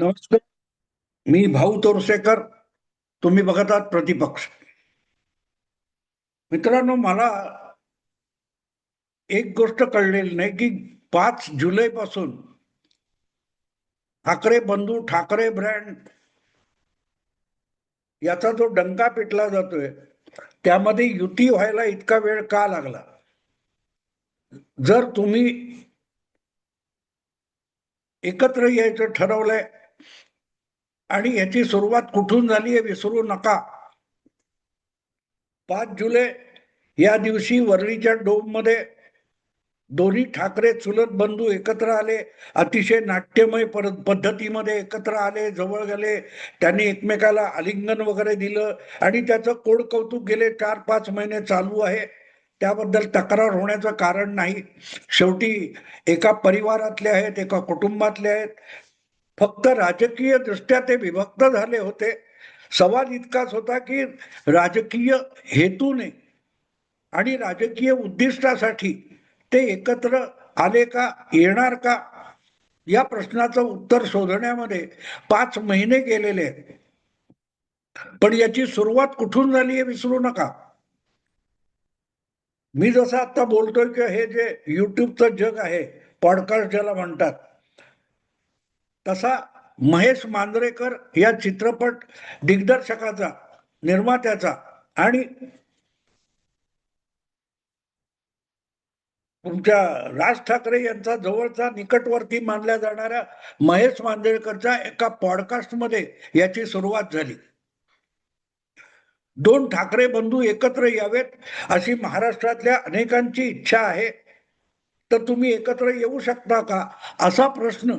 नमस्कार. मी भाऊ तोरसेकर. तुम्ही बघत आहात प्रतिपक्ष. मित्रांनो, मला एक गोष्ट कळलेली नाही की 5 जुलै पासून ठाकरे बंधू, ठाकरे ब्रँड याचा जो डंका पिटला जातोय त्यामध्ये युती व्हायला इतका वेळ का लागला? जर तुम्ही एकत्र यायचं ठरवलंय आणि याची सुरुवात कुठून झाली हे विसरू नका. 5 जुलै या दिवशी वरळीच्या डोममध्ये दोन्ही ठाकरे चुलत बंधू एकत्र आले. अतिशय नाट्यमय पद्धतीमध्ये एकत्र आले, जवळ गेले. त्यांनी एकमेकाला आलिंगन वगैरे दिलं आणि त्याचं कोड कौतुक गेले 4-5 महिने चालू आहे. त्याबद्दल तक्रार होण्याचं कारण नाही. शेवटी एका परिवारातले आहेत, एका कुटुंबातले आहेत. फक्त राजकीय दृष्ट्या ते विभक्त झाले होते. सवाल इतकाच होता की राजकीय हेतूने आणि राजकीय उद्दिष्टासाठी ते एकत्र आले का, येणार का, या प्रश्नाचं उत्तर शोधण्यामध्ये 5 महिने गेलेले आहेत. पण याची सुरुवात कुठून झाली हे विसरू नका. मी जसं आता बोलतोय की हे जे युट्यूबचं जग आहे, पॉडकास्ट ज्याला म्हणतात, तसा महेश मांजरेकर या चित्रपट दिग्दर्शकाचा, निर्मात्याचा आणि तुमच्या राज ठाकरे यांचा जवळचा निकटवर्ती मानल्या जाणाऱ्या महेश मांजरेकरच्या एका पॉडकास्टमध्ये याची सुरुवात झाली. 2 ठाकरे बंधू एकत्र यावेत अशी महाराष्ट्रातल्या अनेकांची इच्छा आहे. तर तुम्ही एकत्र येऊ शकता का, असा प्रश्न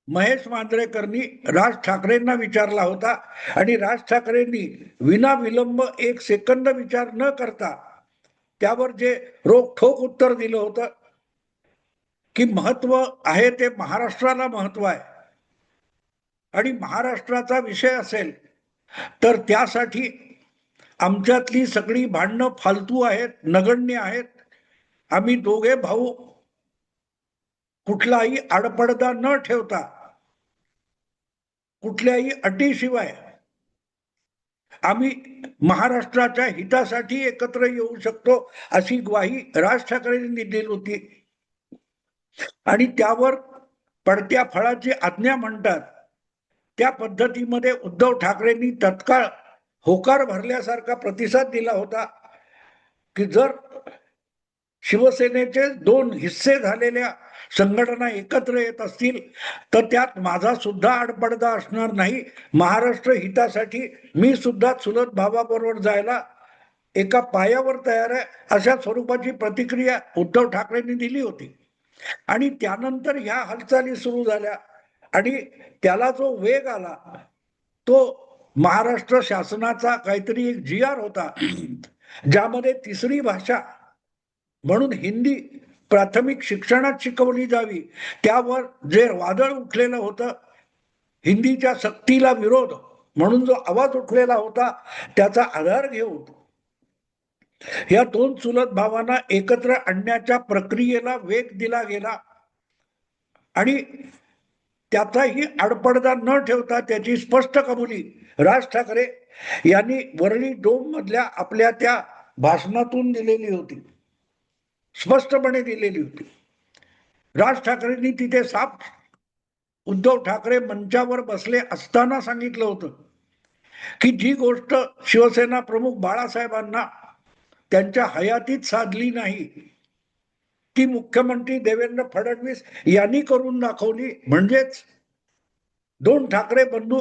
महेश मांजरेकरनी राज ठाकरेंना विचारला होता. आणि राज ठाकरेंनी विना विलंब 1 सेकंद विचार न करता त्यावर जे रोखठोक उत्तर दिलं होतं की महत्व आहे ते महाराष्ट्राला महत्व आहे आणि महाराष्ट्राचा विषय असेल तर त्यासाठी आमच्यातली सगळी भांडणं फालतू आहेत, नगण्य आहेत. आम्ही दोघे भाऊ कुठलाही आडपडदा न ठेवता, कुठल्याही अटीशिवाय आम्ही महाराष्ट्राच्या हितासाठी एकत्र येऊ शकतो अशी ग्वाही राज ठाकरेंनी दिली होती. आणि त्यावर पडत्या फळाची आज्ञा म्हणतात त्या पद्धतीमध्ये उद्धव ठाकरेंनी तत्काळ होकार भरल्यासारखा प्रतिसाद दिला होता की जर शिवसेनेचे 2 हिस्से झालेल्या संघटना एकत्र येत असतील तर त्यात माझा सुद्धा आडपडदा असणार नाही. महाराष्ट्र हितासाठी मी सुद्धा चुलत भावाबरोबर जायला एका पायावर तयार आहे, अशा स्वरूपाची प्रतिक्रिया उद्धव ठाकरेंनी दिली होती. आणि त्यानंतर ह्या हालचाली सुरू झाल्या आणि त्याला जो वेग आला तो महाराष्ट्र शासनाचा काहीतरी एक GR होता ज्यामध्ये तिसरी भाषा म्हणून हिंदी प्राथमिक शिक्षणात शिकवली जावी, त्यावर जे वादळ उठलेलं होतं, हिंदीच्या सक्तीला विरोध म्हणून जो आवाज उठलेला होता, त्याचा आधार घेऊन या 2 चुलत भावांना एकत्र आणण्याच्या प्रक्रियेला वेग दिला गेला. आणि त्याचाही आडपडदा न ठेवता त्याची स्पष्ट कबुली राज ठाकरे यांनी वरळी डोम मधल्या आपल्या त्या भाषणातून दिलेली होती, स्पष्टपणे दिलेली होती. राज ठाकरेंनी तिथे साफ उद्धव ठाकरे मंचावर बसले असताना सांगितलं होतं की जी गोष्ट शिवसेना प्रमुख बाळासाहेबांना त्यांच्या हयातीत साधली नाही ती मुख्यमंत्री देवेंद्र फडणवीस यांनी करून दाखवली. म्हणजेच 2 ठाकरे बंधू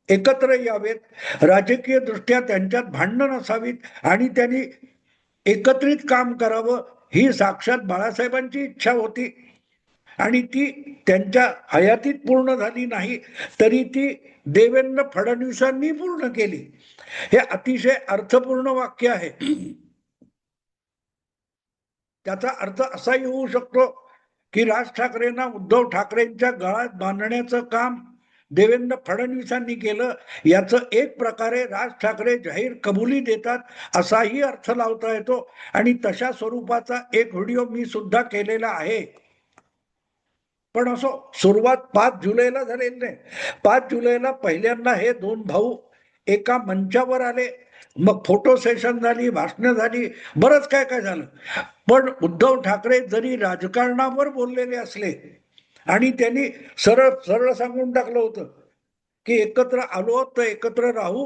एकत्र यावेत, राजकीय दृष्ट्या त्यांच्यात भांडणं नसावीत आणि त्यांनी एकत्रित काम करावं, ही साक्षात बाळासाहेबांची इच्छा होती. आणि ती त्यांच्या हयातीत पूर्ण झाली नाही तरी ती देवेंद्र फडणवीसांनी पूर्ण केली. हे अतिशय अर्थपूर्ण वाक्य आहे. त्याचा अर्थ असाही होऊ शकतो की राज ठाकरेंना उद्धव ठाकरेंच्या गळ्यात बांधण्याचं काम देवेंद्र फडणवीसांनी केलं, याचं एक प्रकारे राज ठाकरे जाहीर कबुली देतात असाही अर्थ लावता येतो. आणि तशा स्वरूपाचा एक व्हिडिओ मी सुद्धा केलेला आहे. पण असो, सुरुवात 5 जुलैला झालेली नाही. 5 जुलैला पहिल्यांदा हे दोन भाऊ एका मंचावर आले, मग फोटो सेशन झाली, भाषणं झाली, बरंच काय काय झालं. पण उद्धव ठाकरे जरी राजकारणावर बोललेले असले आणि त्यांनी सरळ सरळ सांगून टाकलं होतं की एकत्र आलो तर एकत्र राहू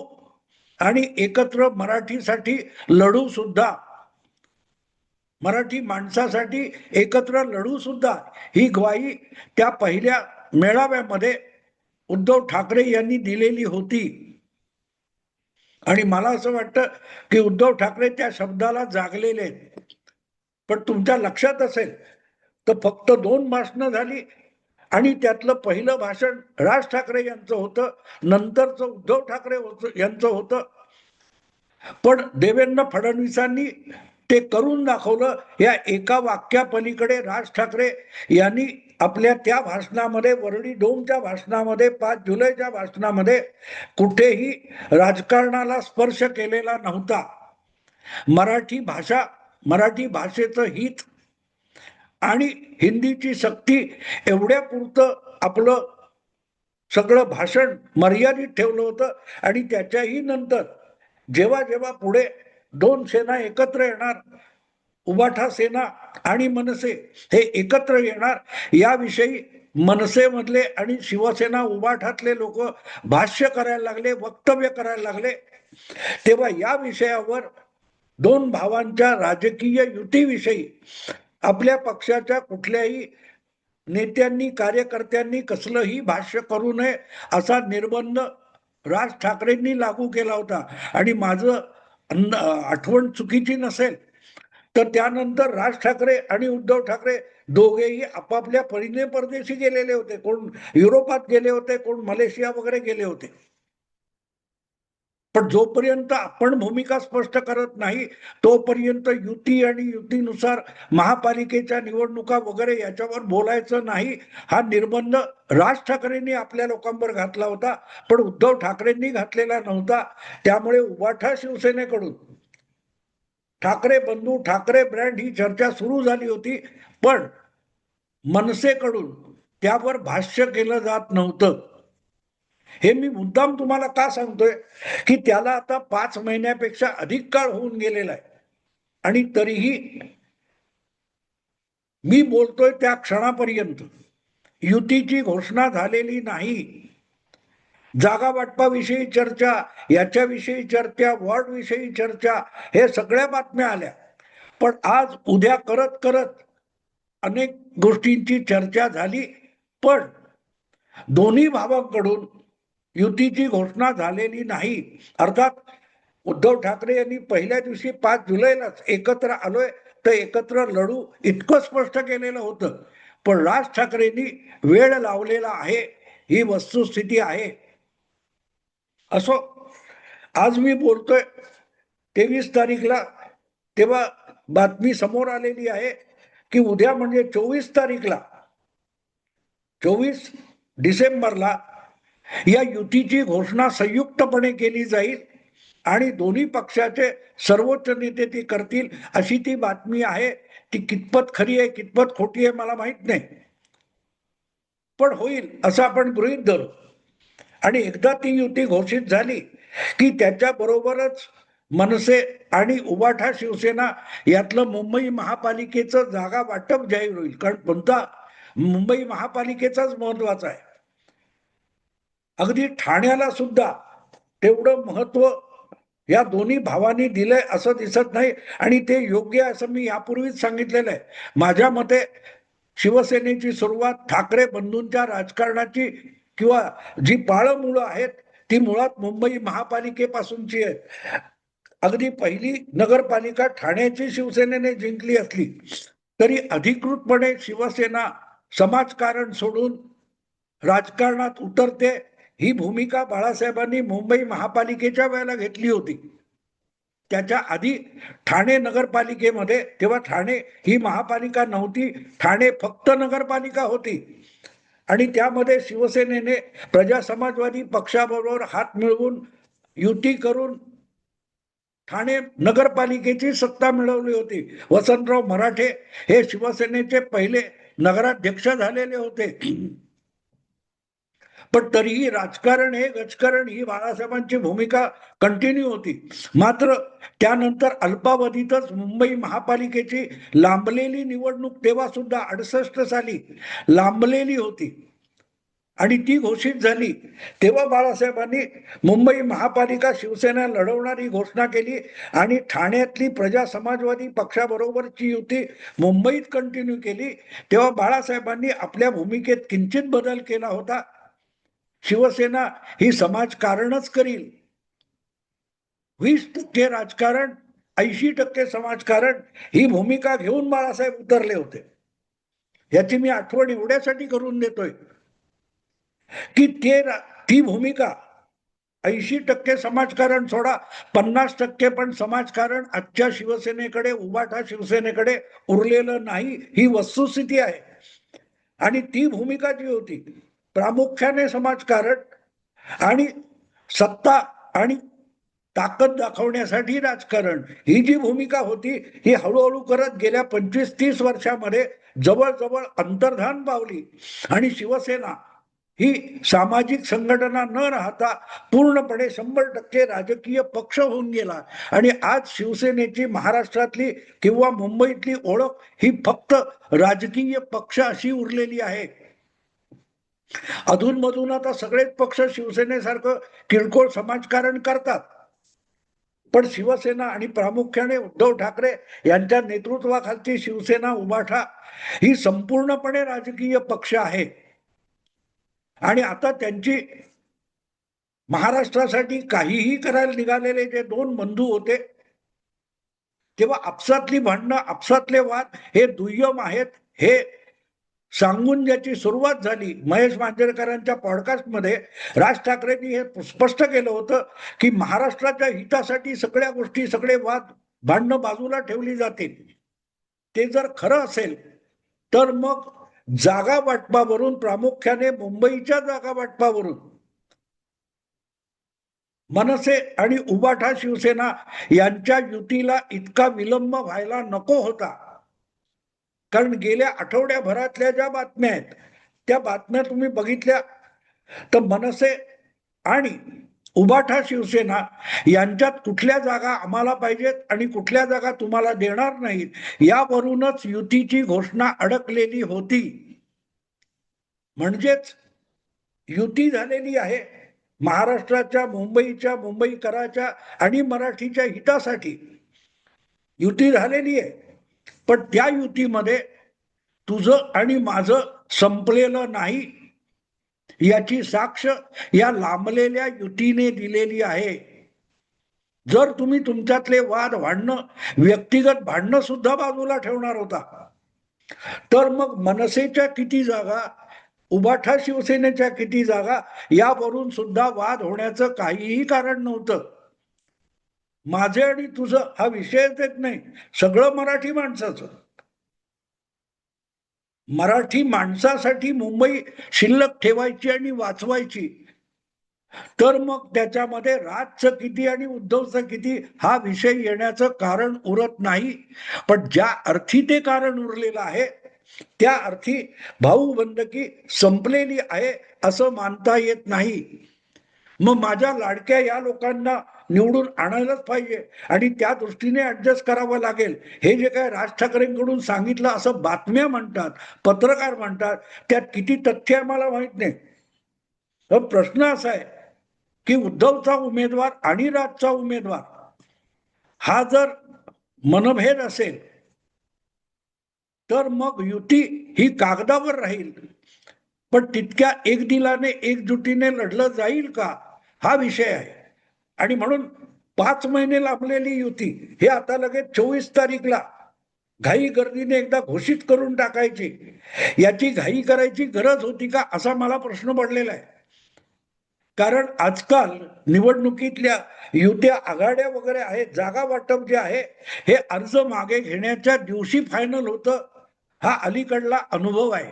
आणि एकत्र मराठीसाठी लढू सुद्धा, मराठी माणसासाठी एकत्र लढू सुद्धा, ही ग्वाही त्या पहिल्या मेळाव्यामध्ये उद्धव ठाकरे यांनी दिलेली होती. आणि मला असं वाटतं की उद्धव ठाकरे त्या शब्दाला जागलेले आहेत. पण तुमच्या लक्षात असेल तर फक्त 2 भाषणं झाली आणि त्यातलं पहिलं भाषण राज ठाकरे यांचं होतं, नंतरचं उद्धव ठाकरे यांचं होतं. पण देवेंद्र फडणवीसांनी ते करून दाखवलं. या एका वाक्यापलीकडे राज ठाकरे यांनी आपल्या त्या भाषणामध्ये, वरळी डोमच्या भाषणामध्ये, 5 जुलैच्या भाषणामध्ये कुठेही राजकारणाला स्पर्श केलेला नव्हता. मराठी भाषा, मराठी भाषेचं हित आणि हिंदीची सक्ती एवढ्या पुरतं आपलं सगळं भाषण मर्यादित ठेवलं होतं. आणि त्याच्याही नंतर जेव्हा जेव्हा पुढे 2 सेना एकत्र येणार, उबाठा सेना आणि मनसे हे एकत्र येणार, याविषयी मनसे मधले आणि शिवसेना उबाठातले लोक भाष्य करायला लागले, वक्तव्य करायला लागले. तेव्हा या विषयावर दोन भावांच्या राजकीय युतीविषयी आपल्या पक्षाच्या कुठल्याही नेत्यांनी, कार्यकर्त्यांनी कसलंही भाष्य करू नये असा निर्बंध राज ठाकरेंनी लागू केला होता. आणि माझं आठवण चुकीची नसेल तर त्यानंतर राज ठाकरे आणि उद्धव ठाकरे दोघेही आपापल्या परीने परदेशी गेलेले होते. कोण युरोपात गेले होते, कोण मलेशिया वगैरे गेले होते. पण जोपर्यंत आपण भूमिका स्पष्ट करत नाही तोपर्यंत युती आणि युतीनुसार महापालिकेच्या निवडणुका वगैरे याच्यावर बोलायचं नाही, हा निर्बंध राज ठाकरेंनी आपल्या लोकांवर घातला होता, पण उद्धव ठाकरेंनी घातलेला नव्हता. त्यामुळे उबाठा शिवसेनेकडून ठाकरे बंधू, ठाकरे ब्रँड ही चर्चा सुरू झाली होती, पण मनसेकडून त्यावर भाष्य केलं जात नव्हतं. हे मी मुद्दाम तुम्हाला का सांगतोय की त्याला आता 5 महिन्यापेक्षा अधिक काळ होऊन गेलेला आहे आणि तरीही मी बोलतोय त्या क्षणापर्यंत युतीची घोषणा झालेली नाही. जागा वाटपाविषयी चर्चा, याच्याविषयी चर्चा, वॉर्ड विषयी चर्चा, हे सगळ्या बातम्या आल्या. पण आज उद्या करत करत अनेक गोष्टींची चर्चा झाली, पण दोन्ही भावांकडून युतीची घोषणा झालेली नाही. अर्थात उद्धव ठाकरे यांनी पहिल्या दिवशी 5 जुलैलाच एकत्र आलोय तर एकत्र लढू इतकं स्पष्ट केलेलं होतं, पण राज ठाकरेंनी वेळ लावलेला आहे, ही वस्तुस्थिती आहे. असो, आज मी बोलतोय 23 तारीखला, तेव्हा बातमी समोर आलेली आहे की उद्या म्हणजे 24 तारीखला, 24 डिसेंबरला या युतीची घोषणा संयुक्तपणे केली जाईल आणि दोन्ही पक्षाचे सर्वोच्च नेते ती करतील अशी ती बातमी आहे. ती कितपत खरी आहे, कितपत खोटी आहे मला माहित नाही, पण होईल असं आपण गृहीत धरू. आणि एकदा ती युती घोषित झाली की त्याच्याबरोबरच मनसे आणि उबाठा शिवसेना यातलं मुंबई महापालिकेचं जागा वाटप जाहीर होईल. कारण कोणता मुंबई महापालिकेचाच महत्वाचा आहे. अगदी ठाण्याला सुद्धा तेवढं महत्व या दोन्ही भावांनी दिलंय असं दिसत नाही आणि ते योग्य असं मी यापूर्वीच सांगितलेलं आहे. माझ्या मते शिवसेनेची सुरुवात ठाकरे बंधूंच्या राजकारणाची किंवा जी पाळमुळं आहेत ती मुळात मुंबई महापालिकेपासूनची आहे. अगदी पहिली नगरपालिका ठाण्याची शिवसेनेने जिंकली असली तरी अधिकृतपणे शिवसेना समाजकारण सोडून राजकारणात उतरते, ही भूमिका बाळासाहेबांनी मुंबई महापालिकेच्या वेळेला घेतली होती. त्याच्या आधी ठाणे नगरपालिकेमध्ये, तेव्हा ठाणे ही महापालिका नव्हती, ठाणे फक्त नगरपालिका होती आणि त्यामध्ये शिवसेनेने प्रजा समाजवादी पक्षाबरोबर हात मिळवून युती करून ठाणे नगरपालिकेची सत्ता मिळवली होती. वसंतराव मराठे हे शिवसेनेचे पहिले नगराध्यक्ष झालेले होते. पण तरीही राजकारण हे गजकारण ही बाळासाहेबांची भूमिका कंटिन्यू होती. मात्र त्यानंतर अल्पावधीतच मुंबई महापालिकेची लांबलेली निवडणूक तेव्हा सुद्धा 68 साली लांबलेली होती आणि ती घोषित झाली. तेव्हा बाळासाहेबांनी मुंबई महापालिका शिवसेना लढवणारी घोषणा केली आणि ठाण्यातली प्रजा समाजवादी पक्षाबरोबरची युती मुंबईत कंटिन्यू केली. तेव्हा बाळासाहेबांनी आपल्या भूमिकेत किंचित बदल केला होता. शिवसेना ही समाजकारणच करील, 20% राजकारण 80% समाजकारण ही भूमिका घेऊन बाळासाहेब उतरले होते. याची मी आठवण एवढ्यासाठी करून देतोय की ती भूमिका 80% समाजकारण सोडा, 50% पण समाजकारण आजच्या शिवसेनेकडे, उभाटा शिवसेनेकडे उरलेलं नाही, ही वस्तुस्थिती आहे. आणि ती भूमिका जी होती प्रामुख्याने समाजकारण आणि सत्ता आणि ताकद दाखवण्यासाठी राजकारण, ही जी भूमिका होती ही हळूहळू करत गेल्या 25-30 वर्षामध्ये जवळजवळ अंतर्धान पावली आणि शिवसेना ही सामाजिक संघटना न राहता पूर्णपणे 100% राजकीय पक्ष होऊन गेला. आणि आज शिवसेनेची महाराष्ट्रातली किंवा मुंबईतली ओळख ही फक्त राजकीय पक्ष अशी उरलेली आहे. अधूनमधून आता सगळेच पक्ष शिवसेनेसारखं किरकोळ समाजकारण करतात, पण शिवसेना आणि प्रामुख्याने उद्धव ठाकरे यांच्या नेतृत्वाखालची शिवसेना उभाठा ही संपूर्णपणे राजकीय पक्ष आहे. आणि आता त्यांची महाराष्ट्रासाठी काहीही करायला निघालेले जे दोन बंधू होते, तेव्हा आपसातली भांडणं, आपसातले वाद हे दुय्यम आहेत हे सांगून ज्याची सुरुवात झाली. महेश मांजरेकरांच्या पॉडकास्टमध्ये राज ठाकरेंनी हे स्पष्ट केलं होतं की महाराष्ट्राच्या हितासाठी सगळ्या गोष्टी, सगळे वाद भांडणं बाजूला ठेवली जातील. ते जर खरं असेल तर मग जागा वाटपावरून, प्रामुख्याने मुंबईच्या जागा वाटपावरून मनसे आणि उभाठा शिवसेना यांच्या युतीला इतका विलंब व्हायला नको होता. कारण गेल्या आठवड्याभरातल्या ज्या बातम्या आहेत त्या बातम्या तुम्ही बघितल्या तर मनसे आणि उभाठा शिवसेना यांच्यात कुठल्या जागा आम्हाला पाहिजेत आणि कुठल्या जागा तुम्हाला देणार नाहीत यावरूनच युतीची घोषणा अडकलेली होती. म्हणजेच युती झालेली आहे महाराष्ट्राच्या, मुंबईच्या, मुंबईकराच्या आणि मराठीच्या हितासाठी युती झालेली आहे. पण त्या युतीमध्ये तुझं आणि माझं संपलेलं नाही याची साक्ष या लांबलेल्या युतीने दिलेली आहे. जर तुम्ही तुमच्यातले वाद, भांडणं, व्यक्तिगत भांडणं सुद्धा बाजूला ठेवणार होता तर मग मनसेच्या किती जागा, उभाठा शिवसेनेच्या किती जागा यावरून सुद्धा वाद होण्याचं काहीही कारण नव्हतं. माझे आणि तुझं हा विषयच येत नाही, सगळं मराठी माणसाचं. मराठी माणसासाठी मुंबई शिल्लक ठेवायची आणि वाचवायची तर मग त्याच्यामध्ये राजचं किती आणि उद्धवचं किती हा विषय येण्याचं कारण उरत नाही. पण ज्या अर्थी ते कारण उरलेलं आहे त्या अर्थी भाऊबंदकी संपलेली आहे असं मानता येत नाही. मग माझ्या लाडक्या या लोकांना निवडून आणायलाच पाहिजे आणि त्या दृष्टीने ऍडजस्ट करावं लागेल. हे जे काय राज ठाकरेंकडून सांगितलं असं बातम्या म्हणतात, पत्रकार म्हणतात, त्यात किती तथ्य आहे मला माहित नाही. प्रश्न असा आहे की उद्धवचा उमेदवार आणि राजचा उमेदवार हा जर मनभेद असेल तर मग युती ही कागदावर राहील, पण तितक्या एकदिलाने एकजुटीने लढलं जाईल का हा विषय आहे. आणि म्हणून 5 महिने लांबलेली युती हे आता लगेच 24 तारीखला घाई गर्दीने एकदा घोषित करून टाकायची, याची घाई करायची गरज होती का असा मला प्रश्न पडलेला आहे. कारण आजकाल निवडणुकीतल्या युत्या, आघाड्या वगैरे आहेत, जागा वाटप जे आहे हे अर्ज मागे घेण्याच्या दिवशी फायनल होतं, हा अलीकडला अनुभव आहे.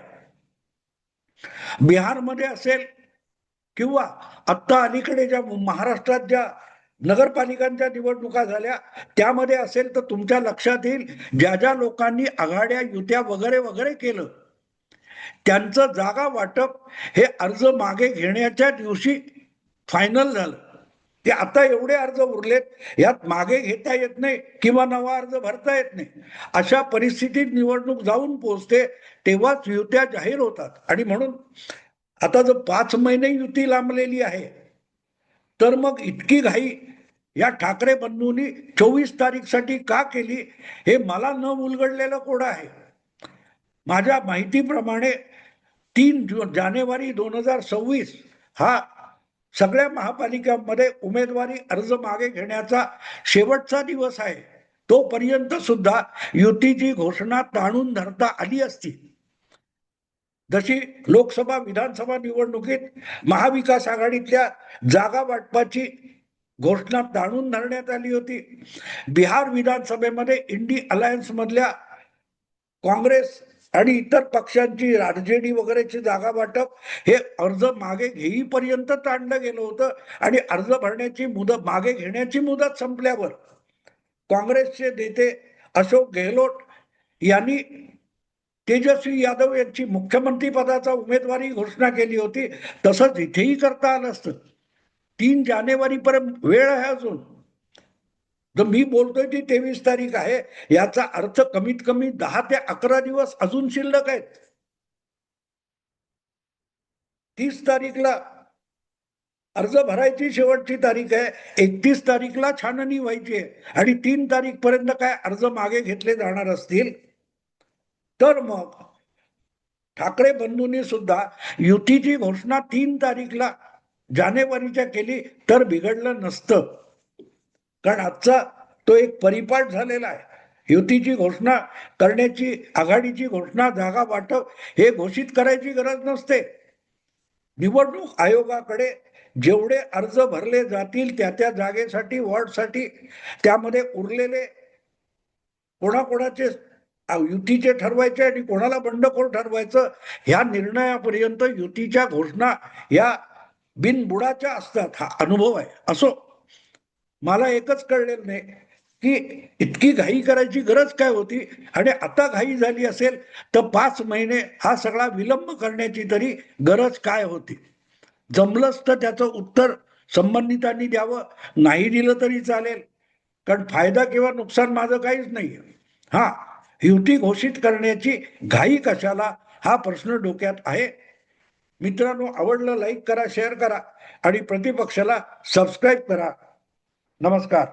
बिहारमध्ये असेल किंवा आत्ता अलीकडे ज्या महाराष्ट्रात ज्या नगरपालिकांच्या निवडणुका झाल्या त्यामध्ये असेल तर तुमच्या लक्षात येईल ज्या ज्या लोकांनी आघाड्या, युत्या वगैरे वगैरे केलं त्यांचं जागा वाटप हे अर्ज मागे घेण्याच्या दिवशी फायनल झालं. ते आता एवढे अर्ज उरलेत यात मागे घेता येत नाही किंवा नवा अर्ज भरता येत नाही. अशा परिस्थितीत निवडणूक जाऊन पोहोचते तेव्हाच युत्या जाहीर होतात. आणि म्हणून आता जर 5 महिने युती लांबलेली आहे तर मग इतकी घाई या ठाकरे बंधूंनी 24 तारीखसाठी का केली हे मला न उलगडलेलं कोडं आहे. माझ्या माहितीप्रमाणे 3 जानेवारी 2026 हा सगळ्या महापालिकांमध्ये उमेदवारी अर्ज मागे घेण्याचा शेवटचा दिवस आहे. तोपर्यंत सुद्धा युतीची घोषणा ताणून धरता आली असती. जशी लोकसभा विधानसभा निवडणुकीत महाविकास आघाडीतल्या जागा वाटपाची घोषणा ताणून धरण्यात आली होती. बिहार विधानसभेमध्ये इंडी अलायन्स मधल्या काँग्रेस आणि इतर पक्षांची आरजेडी वगैरेची जागा वाटप हे अर्ज मागे घेईपर्यंत ताणलं गेलं होतं. आणि अर्ज भरण्याची मुदत मागे घेण्याची मुदत संपल्यावर काँग्रेसचे नेते अशोक गेहलोत यांनी तेजस्वी यादव यांची मुख्यमंत्री पदाचा उमेदवारी घोषणा केली होती. तसंच इथेही करता आलं असतं. 3 जानेवारी पर्यंत वेळ आहे अजून. जर मी बोलतोय ती 23 तारीख आहे याचा अर्थ कमीत कमी 10 ते 11 दिवस अजून शिल्लक आहेत. 30 तारीखला अर्ज भरायची शेवटची तारीख आहे. 31 तारीखला छाननी व्हायची आहे आणि 3 तारीख पर्यंत काय अर्ज मागे घेतले जाणार असतील तर मग ठाकरे बंधूंनी सुद्धा युतीची घोषणा 3 तारीखला जानेवारीच्या केली तर बिघडलं नसतं. कारण आजचा तो एक परिपाठ झालेला आहे. युतीची घोषणा करण्याची, आघाडीची घोषणा, जागा वाटप हे घोषित करायची गरज नसते. निवडणूक आयोगाकडे जेवढे अर्ज भरले जातील त्या त्या जागेसाठी, वॉर्डसाठी, त्यामध्ये उरलेले कोणाकोणाचे युतीचे ठरवायचे आणि कोणाला बंडखोर ठरवायचं ह्या निर्णयापर्यंत युतीच्या घोषणा या बिनबुडाच्या असतात. हा अनुभव आहे. असो, मला एकच कळलेलं नाही की इतकी घाई करायची गरज काय होती. आणि आता घाई झाली असेल तर 5 महिने हा सगळा विलंब करण्याची तरी गरज काय होती. जमलंच तर त्याचं उत्तर संबंधितांनी द्यावं, नाही दिलं तरी चालेल. कारण फायदा किंवा नुकसान माझं काहीच नाहीये. हा, युती घोषित करण्याची घाई कशाला हा प्रश्न डोक्यात आहे. मित्रांनो, आवडलं लाईक करा, शेअर करा आणि प्रतिपक्षाला सबस्क्राईब करा. नमस्कार.